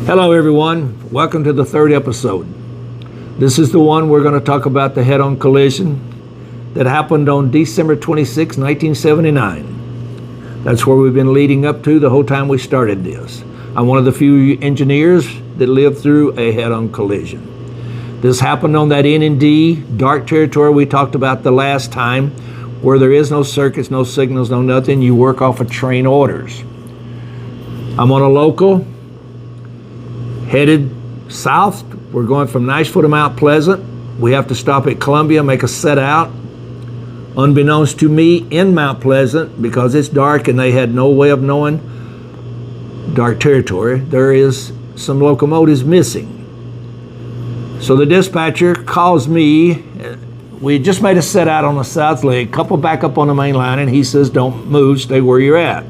Hello everyone, welcome to the third episode. This is the one we're going to talk about the head-on collision that happened on December 26, 1979. That's where we've been leading up to the whole time we started this. I'm one of the few engineers that lived through a head-on collision. This happened on that N&D dark territory we talked about the last time, where there is no circuits, no signals, no nothing. You work off of train orders. I'm on a local headed south. We're going from Nashville to Mount Pleasant. We have to stop at Columbia, make a set out. Unbeknownst to me in Mount Pleasant, because it's dark and they had no way of knowing dark territory, there is some locomotives missing. So the dispatcher calls me. We just made a set out on the south leg, couple back up on the main line, and he says, "Don't move, stay where you're at."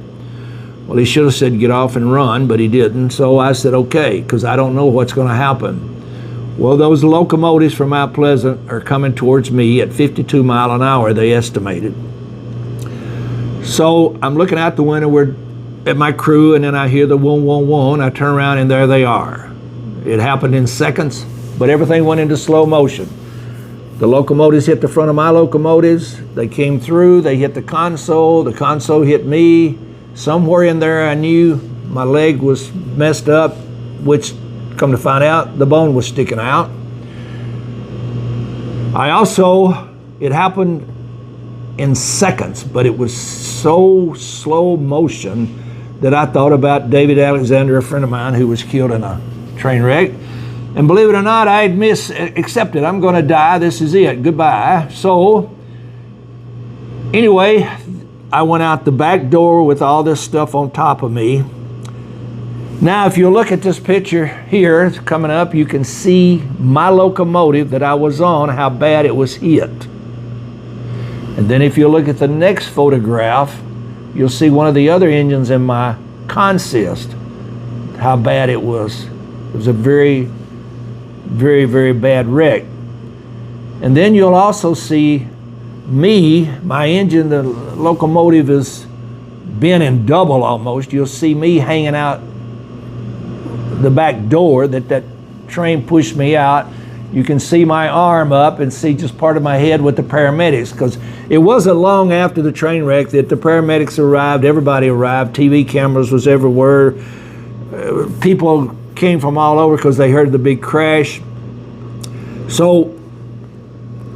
Well, he should have said get off and run, but he didn't. So I said, okay, because I don't know what's going to happen. Well, those locomotives from Mount Pleasant are coming towards me at 52 miles an hour, they estimated. So I'm looking out the window, we're at my crew, and then I hear the whoom, whoom, whoom. I turn around and there they are. It happened in seconds, but everything went into slow motion. The locomotives hit the front of my locomotives. They came through, they hit the console hit me. Somewhere in there I knew my leg was messed up, which come to find out the bone was sticking out. It happened in seconds, but it was so slow motion that I thought about David Alexander, a friend of mine who was killed in a train wreck. And believe it or not, I had accepted. I'm going to die. This is it. Goodbye. So anyway, I went out the back door with all this stuff on top of me. Now, if you look at this picture here, it's coming up, you can see my locomotive that I was on, how bad it was hit. And then if you look at the next photograph, you'll see one of the other engines in my consist, how bad it was. It was a very, very, very bad wreck. And then you'll also see my engine, the locomotive is bent in double almost. You'll see me hanging out the back door that train pushed me out. You can see my arm up and see just part of my head with the paramedics, because it wasn't long after the train wreck that the paramedics arrived. Everybody arrived. TV cameras was everywhere. People came from all over because they heard the big crash. So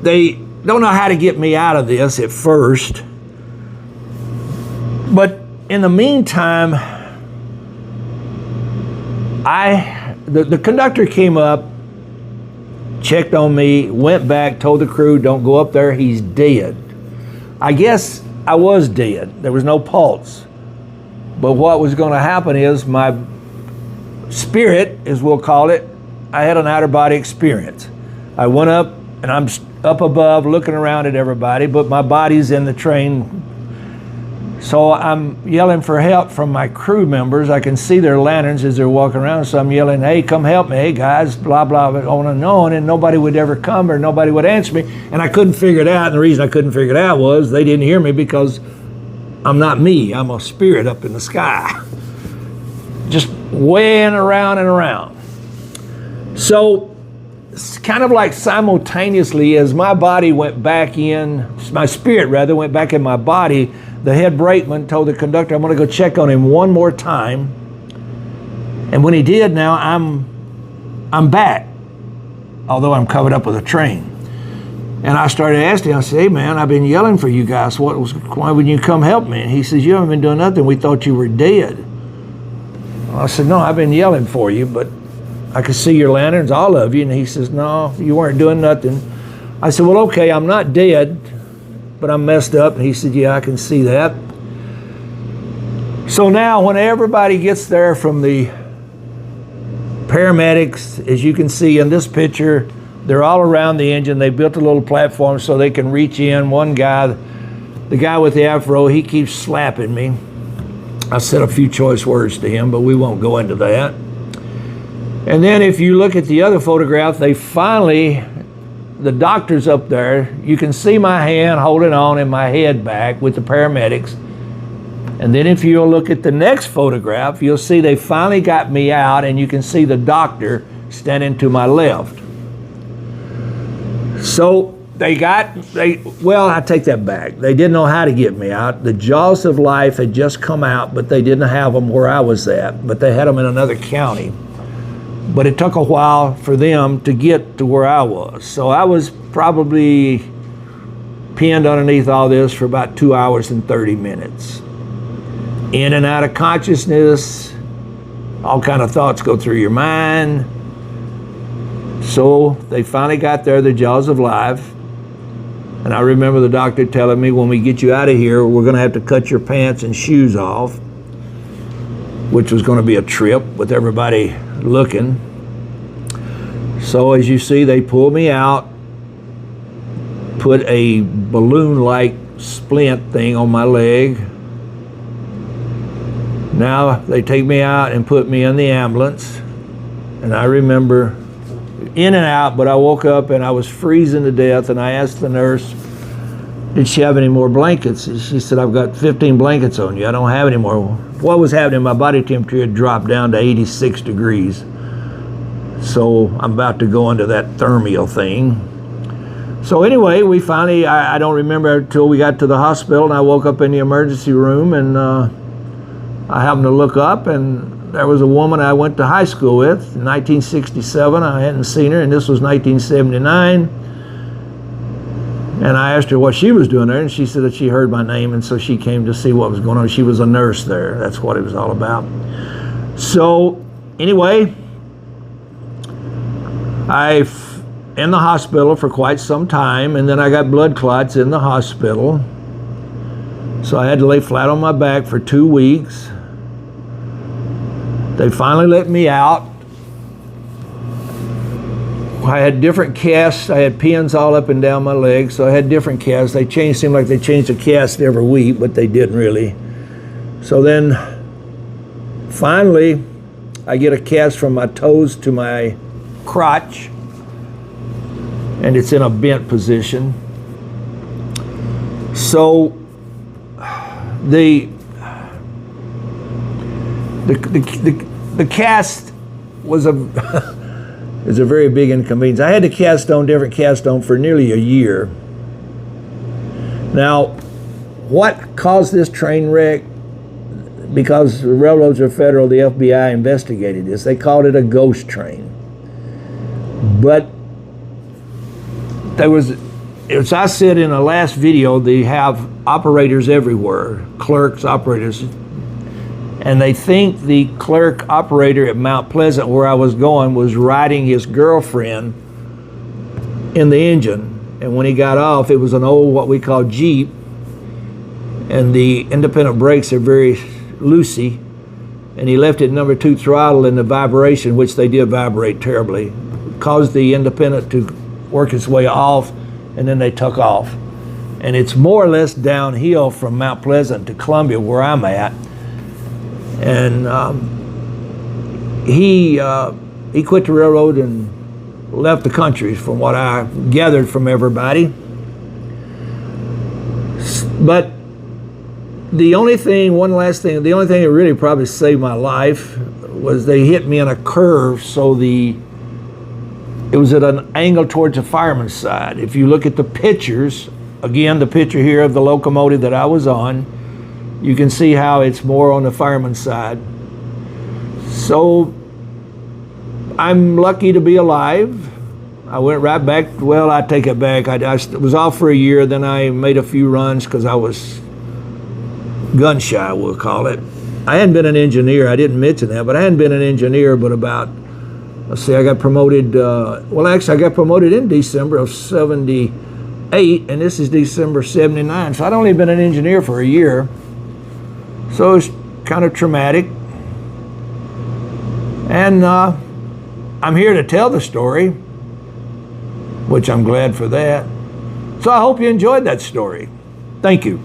they don't know how to get me out of this at first. But in the meantime, the conductor came up, checked on me, went back, told the crew, don't go up there, he's dead. I guess I was dead. There was no pulse. But what was going to happen is my spirit, as we'll call it, I had an outer body experience. I went up and I'm up above looking around at everybody, but my body's in the train. So I'm yelling for help from my crew members. I can see their lanterns as they're walking around, so I'm yelling, hey, come help me, hey guys, blah, blah, on and on, and nobody would ever come or nobody would answer me. And I couldn't figure it out, and the reason I couldn't figure it out was they didn't hear me, because I'm not me, I'm a spirit up in the sky. Just weighing around and around. So it's kind of like simultaneously as my body went back in, my spirit rather, went back in my body, the head brakeman told the conductor, I'm going to go check on him one more time. And when he did, now I'm back, although I'm covered up with a train. And I started asking him, I said, hey man, I've been yelling for you guys. Why wouldn't you come help me? And he says, you haven't been doing nothing. We thought you were dead. I said, no, I've been yelling for you, but I could see your lanterns, all of you. And he says, no, you weren't doing nothing. I said, well, okay, I'm not dead, but I'm messed up. And he said, yeah, I can see that. So now when everybody gets there from the paramedics, as you can see in this picture, they're all around the engine. They built a little platform so they can reach in. One guy, the guy with the afro, he keeps slapping me. I said a few choice words to him, but we won't go into that. And then if you look at the other photograph, they finally, the doctor's up there. You can see my hand holding on and my head back with the paramedics. And then if you'll look at the next photograph, you'll see they finally got me out, and you can see the doctor standing to my left. So well, I take that back. They didn't know how to get me out. The jaws of life had just come out, but they didn't have them where I was at, but they had them in another county. But it took a while for them to get to where I was. So I was probably pinned underneath all this for about 2 hours and 30 minutes. In and out of consciousness, all kind of thoughts go through your mind. So they finally got there, the jaws of life. And I remember the doctor telling me, when we get you out of here, we're going to have to cut your pants and shoes off, which was going to be a trip with everybody looking. So as you see, they pulled me out, put a balloon-like splint thing on my leg. Now they take me out and put me in the ambulance. And I remember in and out, but I woke up and I was freezing to death, and I asked the nurse, did she have any more blankets? And she said, I've got 15 blankets on you. I don't have any more. What was happening? My body temperature had dropped down to 86 degrees. So I'm about to go into that thermal thing. So anyway, we finally, I don't remember until we got to the hospital, and I woke up in the emergency room, and I happened to look up, and there was a woman I went to high school with in 1967. I hadn't seen her, and this was 1979. And I asked her what she was doing there, and she said that she heard my name, and so she came to see what was going on. She was a nurse there. That's what it was all about. So anyway, in the hospital for quite some time, and then I got blood clots in the hospital. So I had to lay flat on my back for 2 weeks. They finally let me out. I had different casts. I had pins all up and down my legs, so I had different casts. Seemed like they changed the cast every week, but they didn't really. So then, finally, I get a cast from my toes to my crotch, and it's in a bent position. So the cast was is a very big inconvenience. I had to different cast on for nearly a year. Now, what caused this train wreck? Because the railroads are federal, the FBI investigated this. They called it a ghost train. But as I said in the last video, they have operators everywhere, clerks, operators. And they think the clerk operator at Mount Pleasant, where I was going, was riding his girlfriend in the engine. And when he got off, it was an old, what we call Jeep. And the independent brakes are very loosey. And he left it number 2 throttle, and the vibration, which they did vibrate terribly, caused the independent to work its way off, and then they took off. And it's more or less downhill from Mount Pleasant to Columbia, where I'm at. And he quit the railroad and left the country, from what I gathered from everybody. But the only thing that really probably saved my life was they hit me in a curve, so it was at an angle towards the fireman's side. If you look at the pictures, again, the picture here of the locomotive that I was on, you can see how it's more on the fireman's side. So I'm lucky to be alive. I went right back. Well, I take it back. I was off for a year. Then I made a few runs because I was gun shy, we'll call it. I hadn't been an engineer. I didn't mention that, but I hadn't been an engineer but about, let's see, I got promoted, I got promoted in December of 78, and this is December 79. So I'd only been an engineer for a year. So it's kind of traumatic. And I'm here to tell the story, which I'm glad for that. So I hope you enjoyed that story. Thank you.